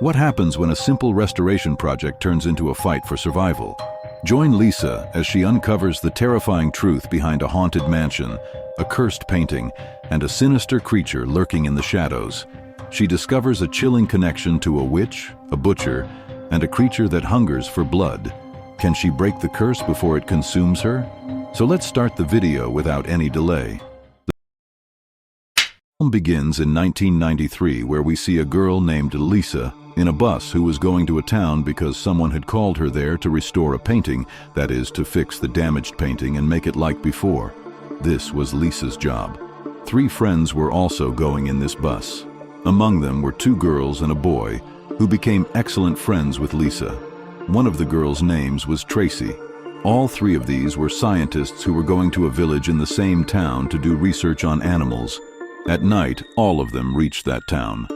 What happens when a simple restoration project turns into a fight for survival? Join Lisa as she uncovers the terrifying truth behind a haunted mansion, a cursed painting, and a sinister creature lurking in the shadows. She discovers a chilling connection to a witch, a butcher, and a creature that hungers for blood. Can she break the curse before it consumes her? So let's start the video without any delay. The film begins in 1993, where we see a girl named Lisa in a bus who was going to a town because someone had called her there to restore a painting, that is, to fix the damaged painting and make it like before. This was Lisa's job. 3 friends were also going in this bus. Among them were 2 girls and a boy who became excellent friends with Lisa. One of the girls' names was Tracy. All 3 of these were scientists who were going to a village in the same town to do research on animals. At night, all of them reached that town.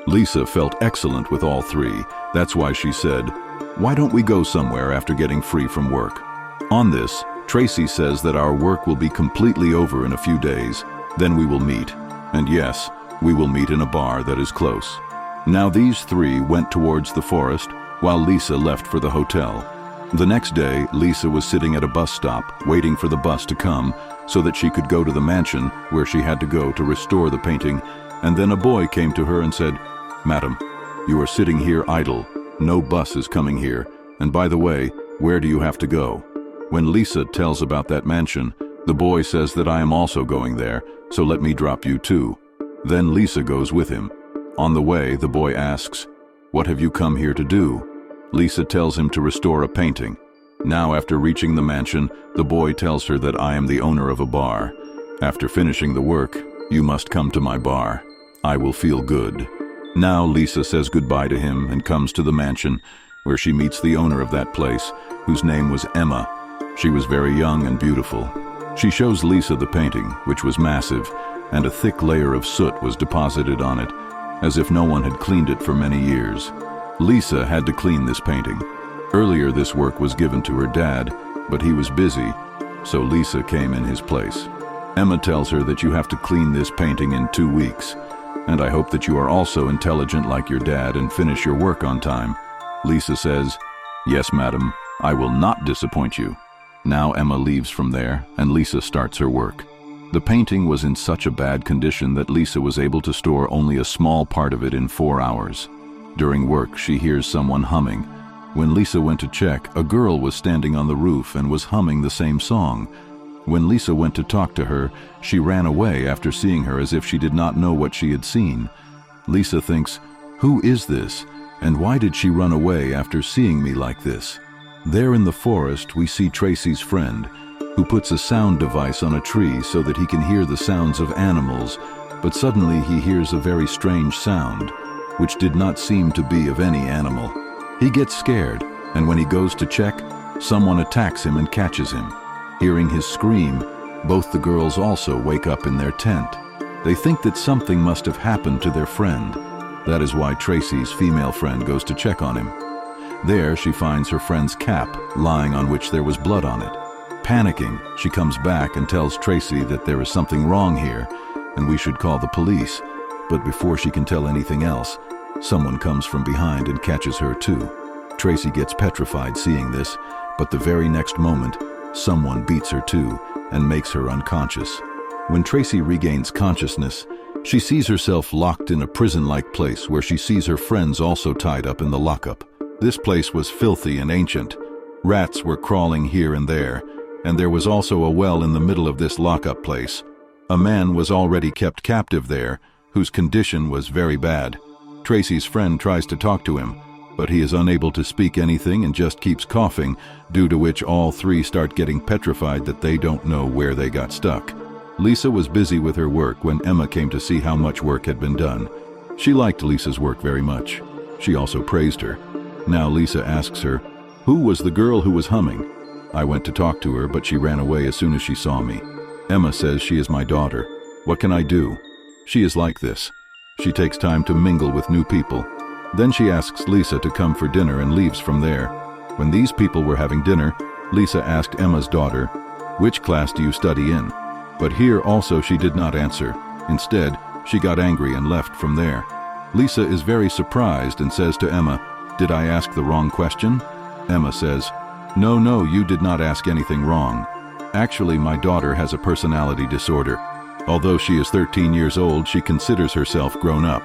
Lisa felt excellent with all 3. That's why she said, "Why don't we go somewhere after getting free from work?" On this, Tracy says that our work will be completely over in a few days. Then we will meet. And yes, we will meet in a bar that is close. Now these 3 went towards the forest while Lisa left for the hotel. The next day, Lisa was sitting at a bus stop, waiting for the bus to come so that she could go to the mansion where she had to go to restore the painting, and then a boy came to her and said, "Madam, you are sitting here idle. No bus is coming here. And by the way, where do you have to go?" When Lisa tells about that mansion, the boy says that I am also going there, so let me drop you too. Then Lisa goes with him. On the way, the boy asks, "What have you come here to do?" Lisa tells him to restore a painting. Now, after reaching the mansion, the boy tells her that I am the owner of a bar. After finishing the work, you must come to my bar. I will feel good. Now Lisa says goodbye to him and comes to the mansion, where she meets the owner of that place, whose name was Emma. She was very young and beautiful. She shows Lisa the painting, which was massive, and a thick layer of soot was deposited on it, as if no one had cleaned it for many years. Lisa had to clean this painting. Earlier this work was given to her dad, but he was busy, so Lisa came in his place. Emma tells her that you have to clean this painting in 2 weeks, and I hope that you are also intelligent like your dad and finish your work on time. Lisa says, "Yes, madam, I will not disappoint you." Now Emma leaves from there, and Lisa starts her work. The painting was in such a bad condition that Lisa was able to store only a small part of it in 4 hours. During work, she hears someone humming. When Lisa went to check, a girl was standing on the roof and was humming the same song. When Lisa went to talk to her, she ran away after seeing her as if she did not know what she had seen. Lisa thinks, "Who is this? And why did she run away after seeing me like this?" There in the forest, we see Tracy's friend, who puts a sound device on a tree so that he can hear the sounds of animals, but suddenly he hears a very strange sound, which did not seem to be of any animal. He gets scared, and when he goes to check, someone attacks him and catches him. Hearing his scream, both the girls also wake up in their tent. They think that something must have happened to their friend. That is why Tracy's female friend goes to check on him. There she finds her friend's cap lying on which there was blood on it. Panicking, she comes back and tells Tracy that there is something wrong here and we should call the police. But before she can tell anything else, someone comes from behind and catches her too. Tracy gets petrified seeing this, but the very next moment, someone beats her too and makes her unconscious. When Tracy regains consciousness, she sees herself locked in a prison-like place where she sees her friends also tied up in the lockup. This place was filthy and ancient. Rats were crawling here and there was also a well in the middle of this lockup place. A man was already kept captive there, whose condition was very bad. Tracy's friend tries to talk to him, but he is unable to speak anything and just keeps coughing, due to which all 3 start getting petrified that they don't know where they got stuck. Lisa was busy with her work when Emma came to see how much work had been done. She liked Lisa's work very much. She also praised her. Now Lisa asks her, "Who was the girl who was humming?" "I went to talk to her, but she ran away as soon as she saw me." Emma says she is my daughter. "What can I do?" She is like this. She takes time to mingle with new people. Then she asks Lisa to come for dinner and leaves from there. When these people were having dinner, Lisa asked Emma's daughter, "Which class do you study in?" But here also she did not answer. Instead, she got angry and left from there. Lisa is very surprised and says to Emma, "Did I ask the wrong question?" Emma says, No, you did not ask anything wrong. Actually, my daughter has a personality disorder. Although she is 13 years old, she considers herself grown up.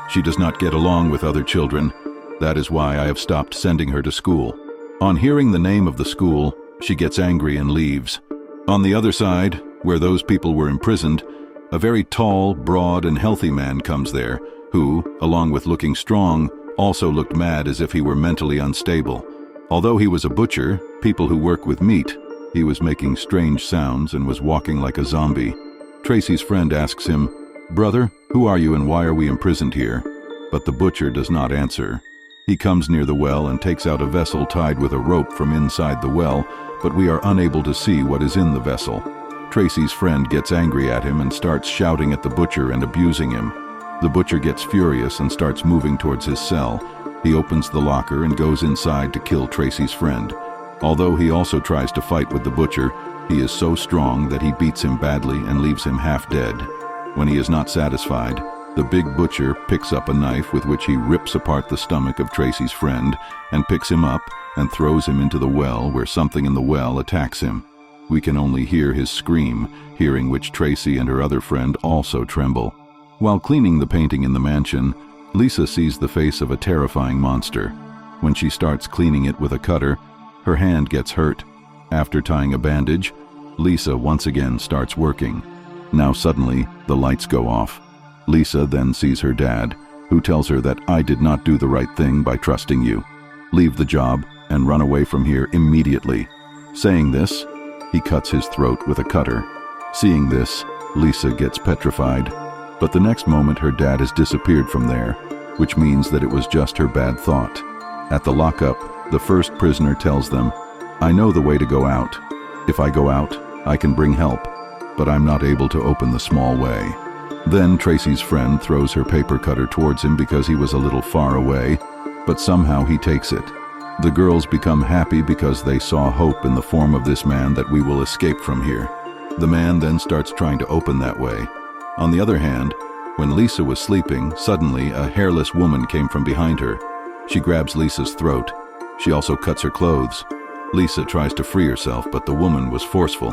She does not get along with other children. That is why I have stopped sending her to school." On hearing the name of the school, she gets angry and leaves. On the other side, where those people were imprisoned, a very tall, broad, and healthy man comes there, who, along with looking strong, also looked mad as if he were mentally unstable. Although he was a butcher, people who work with meat, he was making strange sounds and was walking like a zombie. Tracy's friend asks him, "Brother, who are you and why are we imprisoned here?" But the butcher does not answer. He comes near the well and takes out a vessel tied with a rope from inside the well, but we are unable to see what is in the vessel. Tracy's friend gets angry at him and starts shouting at the butcher and abusing him. The butcher gets furious and starts moving towards his cell. He opens the locker and goes inside to kill Tracy's friend. Although he also tries to fight with the butcher, he is so strong that he beats him badly and leaves him half dead. When he is not satisfied, the big butcher picks up a knife with which he rips apart the stomach of Tracy's friend and picks him up and throws him into the well, where something in the well attacks him. We can only hear his scream, hearing which Tracy and her other friend also tremble. While cleaning the painting in the mansion, Lisa sees the face of a terrifying monster. When she starts cleaning it with a cutter, her hand gets hurt. After tying a bandage, Lisa once again starts working. Now suddenly, the lights go off. Lisa then sees her dad, who tells her that I did not do the right thing by trusting you. Leave the job and run away from here immediately. Saying this, he cuts his throat with a cutter. Seeing this, Lisa gets petrified. But the next moment her dad has disappeared from there, which means that it was just her bad thought. At the lockup, the first prisoner tells them, I know the way to go out. If I go out, I can bring help, but I'm not able to open the small way. Then Tracy's friend throws her paper cutter towards him because he was a little far away, but somehow he takes it. The girls become happy because they saw hope in the form of this man that we will escape from here. The man then starts trying to open that way. On the other hand, when Lisa was sleeping, suddenly a hairless woman came from behind her. She grabs Lisa's throat. She also cuts her clothes. Lisa tries to free herself, but the woman was forceful.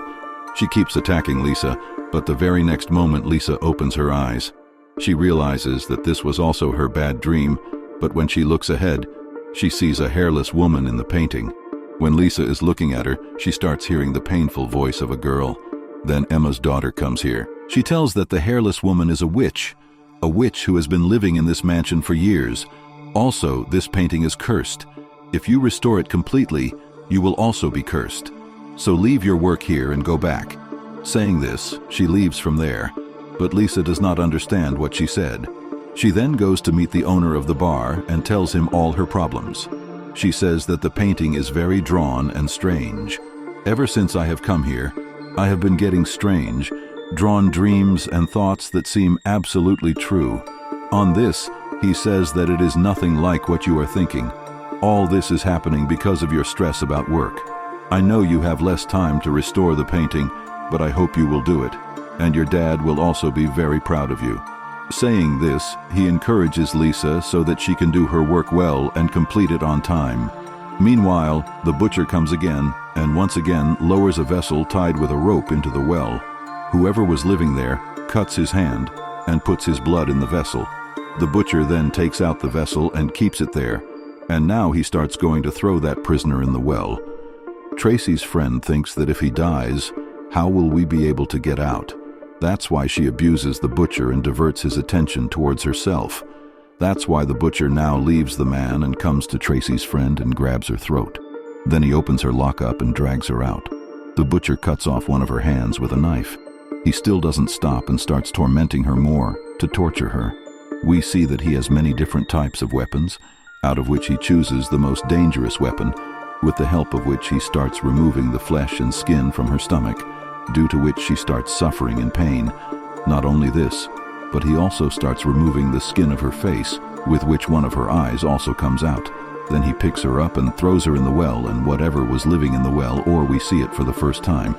She keeps attacking Lisa, but the very next moment Lisa opens her eyes. She realizes that this was also her bad dream, but when she looks ahead, she sees a hairless woman in the painting. When Lisa is looking at her, she starts hearing the painful voice of a girl. Then Emma's daughter comes here. She tells that the hairless woman is a witch who has been living in this mansion for years. Also, this painting is cursed. If you restore it completely, you will also be cursed. So leave your work here and go back. Saying this, she leaves from there, but Lisa does not understand what she said. She then goes to meet the owner of the bar and tells him all her problems. She says that the painting is very drawn and strange. Ever since I have come here, I have been getting strange, drawn dreams and thoughts that seem absolutely true. On this, he says that it is nothing like what you are thinking. All this is happening because of your stress about work. I know you have less time to restore the painting, but I hope you will do it, and your dad will also be very proud of you. Saying this, he encourages Lisa so that she can do her work well and complete it on time. Meanwhile, the butcher comes again, and once again lowers a vessel tied with a rope into the well. Whoever was living there cuts his hand and puts his blood in the vessel. The butcher then takes out the vessel and keeps it there, and now he starts going to throw that prisoner in the well. Tracy's friend thinks that if he dies, how will we be able to get out? That's why she abuses the butcher and diverts his attention towards herself. That's why the butcher now leaves the man and comes to Tracy's friend and grabs her throat. Then he opens her lockup and drags her out. The butcher cuts off one of her hands with a knife. He still doesn't stop and starts tormenting her more to torture her. We see that he has many different types of weapons, out of which he chooses the most dangerous weapon, with the help of which he starts removing the flesh and skin from her stomach, due to which she starts suffering in pain. Not only this, but he also starts removing the skin of her face, with which one of her eyes also comes out. Then he picks her up and throws her in the well, and whatever was living in the well, or we see it for the first time.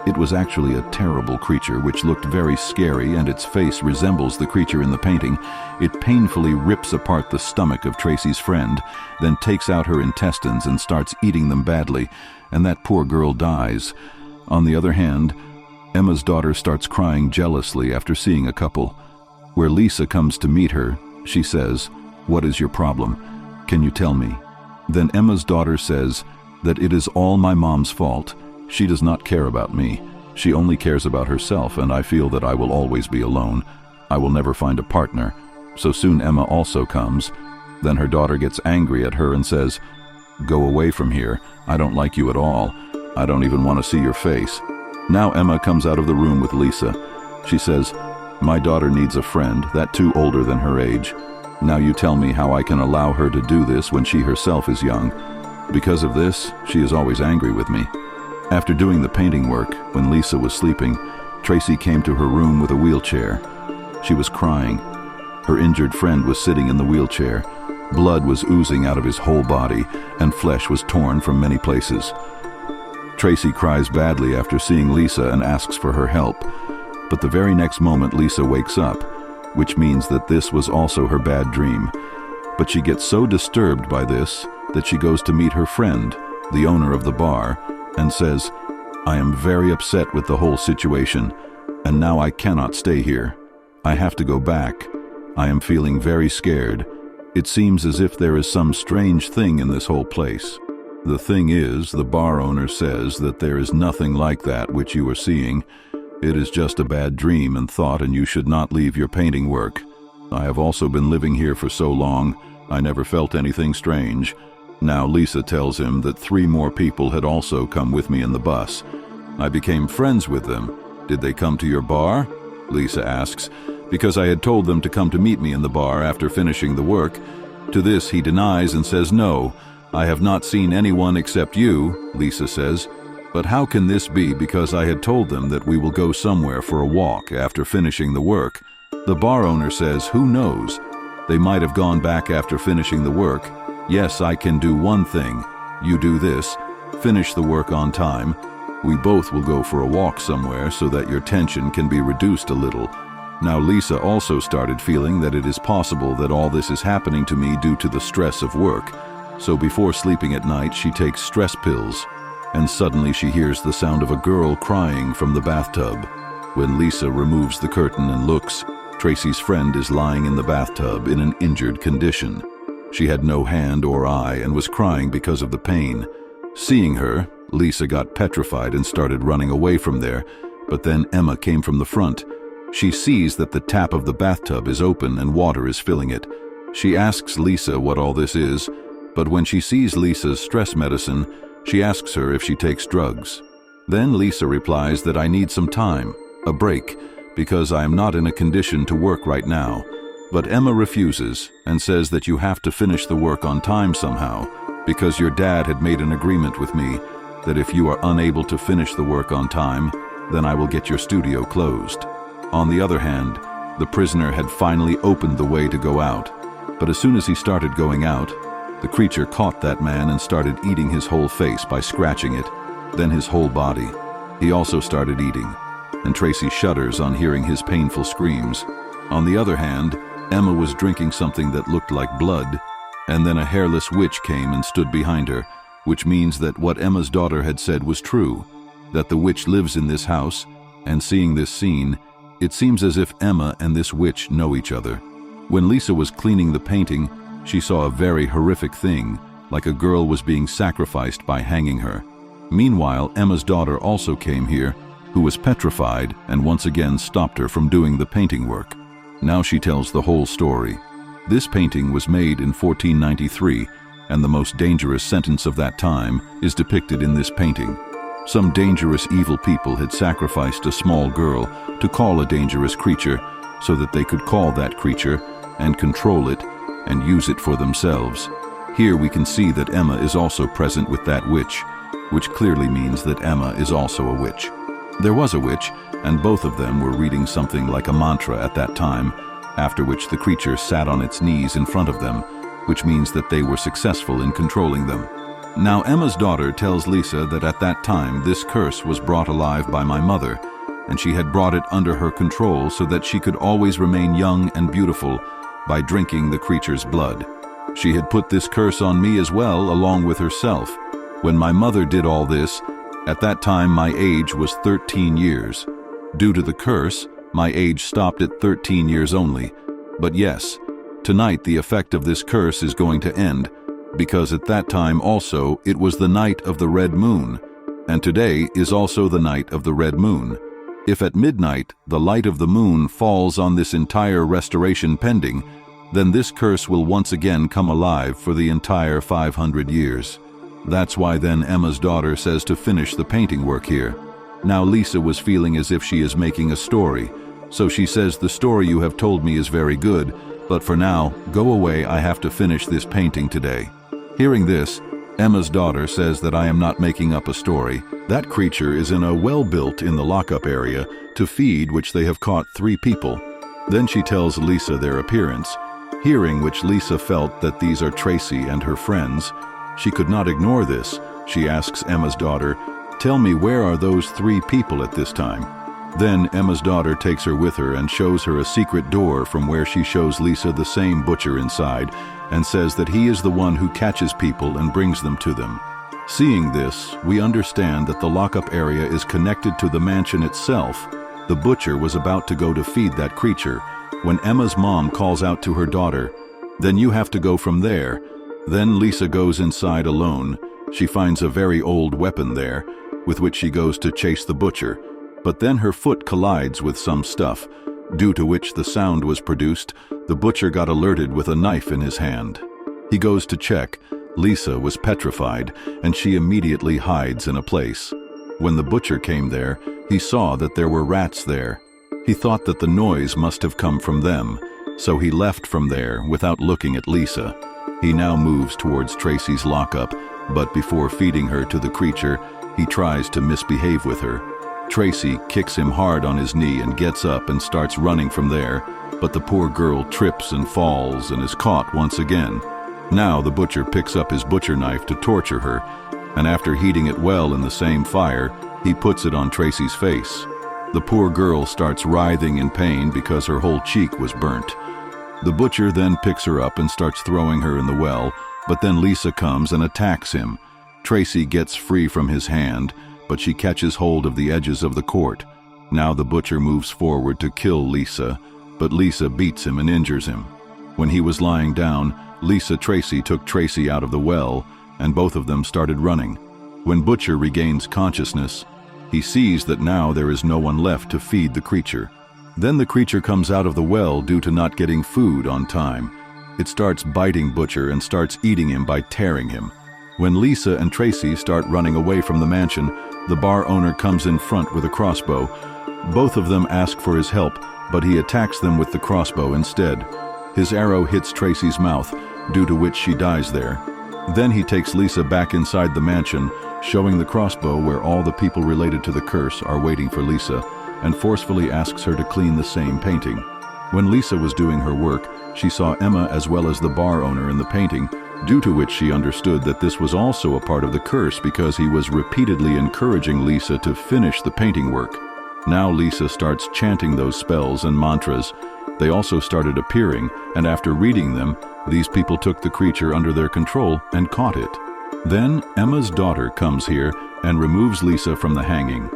It was actually a terrible creature which looked very scary, and its face resembles the creature in the painting. It painfully rips apart the stomach of Tracy's friend, then takes out her intestines and starts eating them badly, and that poor girl dies. On the other hand, Emma's daughter starts crying jealously after seeing a couple. Where Lisa comes to meet her, she says, "What is your problem? Can you tell me?" Then Emma's daughter says that it is all my mom's fault. She does not care about me. She only cares about herself, and I feel that I will always be alone. I will never find a partner. So soon Emma also comes. Then her daughter gets angry at her and says, "Go away from here. I don't like you at all. I don't even want to see your face." Now Emma comes out of the room with Lisa. She says, "My daughter needs a friend, that too older than her age. Now you tell me how I can allow her to do this when she herself is young. Because of this, she is always angry with me." After doing the painting work, when Lisa was sleeping, Tracy came to her room with a wheelchair. She was crying. Her injured friend was sitting in the wheelchair. Blood was oozing out of his whole body, and flesh was torn from many places. Tracy cries badly after seeing Lisa and asks for her help. But the very next moment Lisa wakes up, which means that this was also her bad dream. But she gets so disturbed by this that she goes to meet her friend, the owner of the bar, and says, "I am very upset with the whole situation, and now I cannot stay here. I have to go back. I am feeling very scared. It seems as if there is some strange thing in this whole place." The thing is, the bar owner says that there is nothing like that which you are seeing. It is just a bad dream and thought, and you should not leave your painting work. I have also been living here for so long, I never felt anything strange. Now Lisa tells him that 3 more people had also come with me in the bus. I became friends with them. "Did they come to your bar?" Lisa asks, "Because I had told them to come to meet me in the bar after finishing the work." To this he denies and says, "No, I have not seen anyone except you," Lisa says. "But how can this be, because I had told them that we will go somewhere for a walk after finishing the work?" The bar owner says, "Who knows? They might have gone back after finishing the work. Yes, I can do one thing. You do this. Finish the work on time. We both will go for a walk somewhere so that your tension can be reduced a little." Now Lisa also started feeling that it is possible that all this is happening to me due to the stress of work. So before sleeping at night, she takes stress pills. And suddenly she hears the sound of a girl crying from the bathtub. When Lisa removes the curtain and looks, Tracy's friend is lying in the bathtub in an injured condition. She had no hand or eye and was crying because of the pain. Seeing her, Lisa got petrified and started running away from there, but then Emma came from the front. She sees that the tap of the bathtub is open and water is filling it. She asks Lisa what all this is, but when she sees Lisa's stress medicine, she asks her if she takes drugs. Then Lisa replies that I need some time, a break, because I am not in a condition to work right now. But Emma refuses and says that you have to finish the work on time somehow, because your dad had made an agreement with me that if you are unable to finish the work on time, then I will get your studio closed. On the other hand, the prisoner had finally opened the way to go out, but as soon as he started going out, the creature caught that man and started eating his whole face by scratching it, then his whole body. He also started eating, and Tracy shudders on hearing his painful screams. On the other hand, Emma was drinking something that looked like blood, and then a hairless witch came and stood behind her, which means that what Emma's daughter had said was true, that the witch lives in this house, and seeing this scene, it seems as if Emma and this witch know each other. When Lisa was cleaning the painting, she saw a very horrific thing, like a girl was being sacrificed by hanging her. Meanwhile, Emma's daughter also came here, who was petrified and once again stopped her from doing the painting work. Now she tells the whole story. This painting was made in 1493, and the most dangerous sentence of that time is depicted in this painting. Some dangerous evil people had sacrificed a small girl to call a dangerous creature so that they could call that creature and control it and use it for themselves. Here we can see that Emma is also present with that witch, which clearly means that Emma is also a witch. There was a witch, and both of them were reading something like a mantra at that time, after which the creature sat on its knees in front of them, which means that they were successful in controlling them. Now Emma's daughter tells Lisa that at that time this curse was brought alive by my mother, and she had brought it under her control so that she could always remain young and beautiful by drinking the creature's blood. She had put this curse on me as well, along with herself. When my mother did all this, at that time my age was 13 years. Due to the curse, my age stopped at 13 years only. But yes, tonight the effect of this curse is going to end, because at that time also it was the night of the red moon, and today is also the night of the red moon. If at midnight the light of the moon falls on this entire restoration pending, then this curse will once again come alive for the entire 500 years. That's why then Emma's daughter says to finish the painting work here. Now Lisa was feeling as if she is making a story, so she says, "The story you have told me is very good, but for now, go away, I have to finish this painting today." Hearing this, Emma's daughter says that I am not making up a story. That creature is in a well built in the lockup area to feed which they have caught 3 people. Then she tells Lisa their appearance. Hearing which Lisa felt that these are Tracy and her friends. She could not ignore this. She asks Emma's daughter, "Tell me, where are those 3 people at this time?" Then Emma's daughter takes her with her and shows her a secret door from where she shows Lisa the same butcher inside and says that he is the one who catches people and brings them to them. Seeing this, we understand that the lockup area is connected to the mansion itself. The butcher was about to go to feed that creature when Emma's mom calls out to her daughter, "Then you have to go from there." Then Lisa goes inside alone. She finds a very old weapon there, with which she goes to chase the butcher. But then her foot collides with some stuff, due to which the sound was produced. The butcher got alerted with a knife in his hand. He goes to check. Lisa was petrified, and she immediately hides in a place. When the butcher came there, he saw that there were rats there. He thought that the noise must have come from them, so he left from there without looking at Lisa. He now moves towards Tracy's lockup, but before feeding her to the creature, he tries to misbehave with her. Tracy kicks him hard on his knee and gets up and starts running from there, but the poor girl trips and falls and is caught once again. Now the butcher picks up his butcher knife to torture her, and after heating it well in the same fire, he puts it on Tracy's face. The poor girl starts writhing in pain because her whole cheek was burnt. The butcher then picks her up and starts throwing her in the well, but then Lisa comes and attacks him. Tracy gets free from his hand, but she catches hold of the edges of the court. Now the butcher moves forward to kill Lisa, but Lisa beats him and injures him. When he was lying down, Tracy took Tracy out of the well, and both of them started running. When Butcher regains consciousness, he sees that now there is no one left to feed the creature. Then the creature comes out of the well due to not getting food on time. It starts biting Butcher and starts eating him by tearing him. When Lisa and Tracy start running away from the mansion, the bar owner comes in front with a crossbow. Both of them ask for his help, but he attacks them with the crossbow instead. His arrow hits Tracy's mouth, due to which she dies there. Then he takes Lisa back inside the mansion, showing the crossbow where all the people related to the curse are waiting for Lisa, and forcefully asks her to clean the same painting. When Lisa was doing her work, she saw Emma as well as the bar owner in the painting, due to which she understood that this was also a part of the curse because he was repeatedly encouraging Lisa to finish the painting work. Now Lisa starts chanting those spells and mantras. They also started appearing, and after reading them, these people took the creature under their control and caught it. Then Emma's daughter comes here and removes Lisa from the hanging.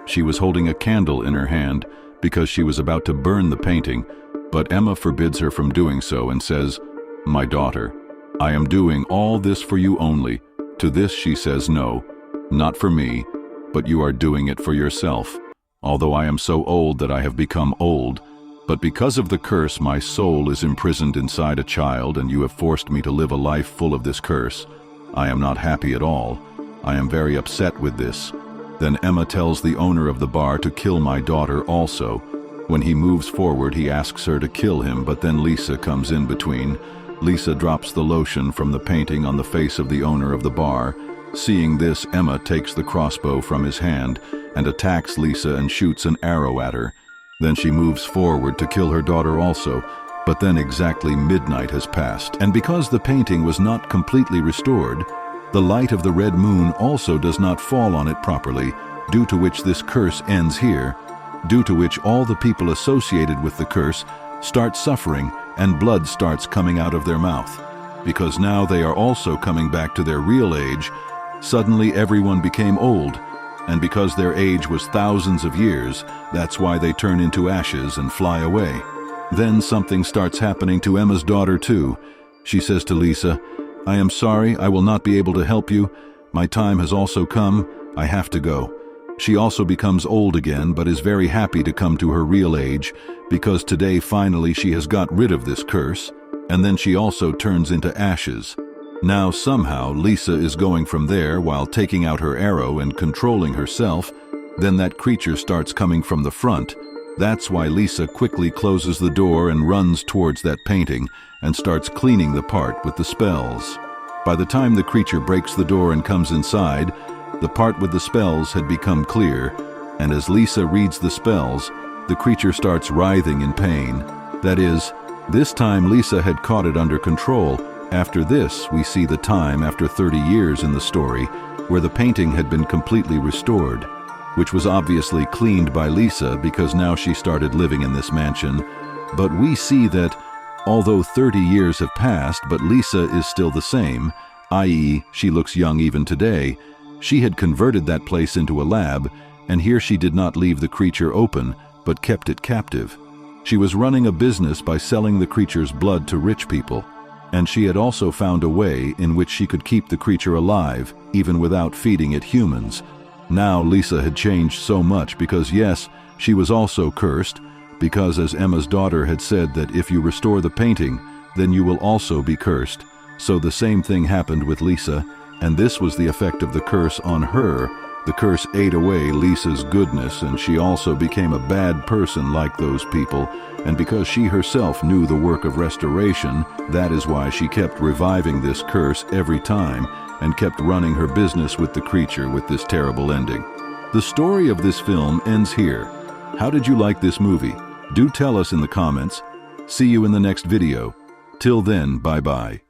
She was holding a candle in her hand because she was about to burn the painting, but Emma forbids her from doing so and says, "My daughter, I am doing all this for you only." To this she says, "No, not for me, but you are doing it for yourself. Although I am so old that I have become old, but because of the curse my soul is imprisoned inside a child, and you have forced me to live a life full of this curse. I am not happy at all. I am very upset with this." Then Emma tells the owner of the bar to kill my daughter also. When he moves forward, he asks her to kill him, but then Lisa comes in between. Lisa drops the lotion from the painting on the face of the owner of the bar. Seeing this, Emma takes the crossbow from his hand and attacks Lisa and shoots an arrow at her. Then she moves forward to kill her daughter also, but then exactly midnight has passed, and because the painting was not completely restored, The light of the red moon also does not fall on it properly, due to which this curse ends here, due to which all the people associated with the curse start suffering and blood starts coming out of their mouth. Because now they are also coming back to their real age, suddenly everyone became old, and because their age was thousands of years, that's why they turn into ashes and fly away. Then something starts happening to Emma's daughter too. She says to Lisa, "I am sorry, I will not be able to help you. My time has also come, I have to go." She also becomes old again, but is very happy to come to her real age, because today finally she has got rid of this curse, and then she also turns into ashes. Now somehow Lisa is going from there while taking out her arrow and controlling herself, then that creature starts coming from the front. That's why Lisa quickly closes the door and runs towards that painting and starts cleaning the part with the spells. By the time the creature breaks the door and comes inside, the part with the spells had become clear, and as Lisa reads the spells, the creature starts writhing in pain. That is, this time Lisa had caught it under control. After this, we see the time after 30 years in the story, where the painting had been completely restored, which was obviously cleaned by Lisa because now she started living in this mansion. But we see that, although 30 years have passed, but Lisa is still the same, i.e., she looks young even today. She had converted that place into a lab, and here she did not leave the creature open, but kept it captive. She was running a business by selling the creature's blood to rich people, and she had also found a way in which she could keep the creature alive, even without feeding it humans. Now Lisa had changed so much because yes, she was also cursed, because as Emma's daughter had said that if you restore the painting, then you will also be cursed. So the same thing happened with Lisa, and this was the effect of the curse on her. The curse ate away Lisa's goodness, and she also became a bad person like those people, and because she herself knew the work of restoration, that is why she kept reviving this curse every time, and kept running her business with the creature with this terrible ending. The story of this film ends here. How did you like this movie? Do tell us in the comments. See you in the next video. Till then, bye-bye.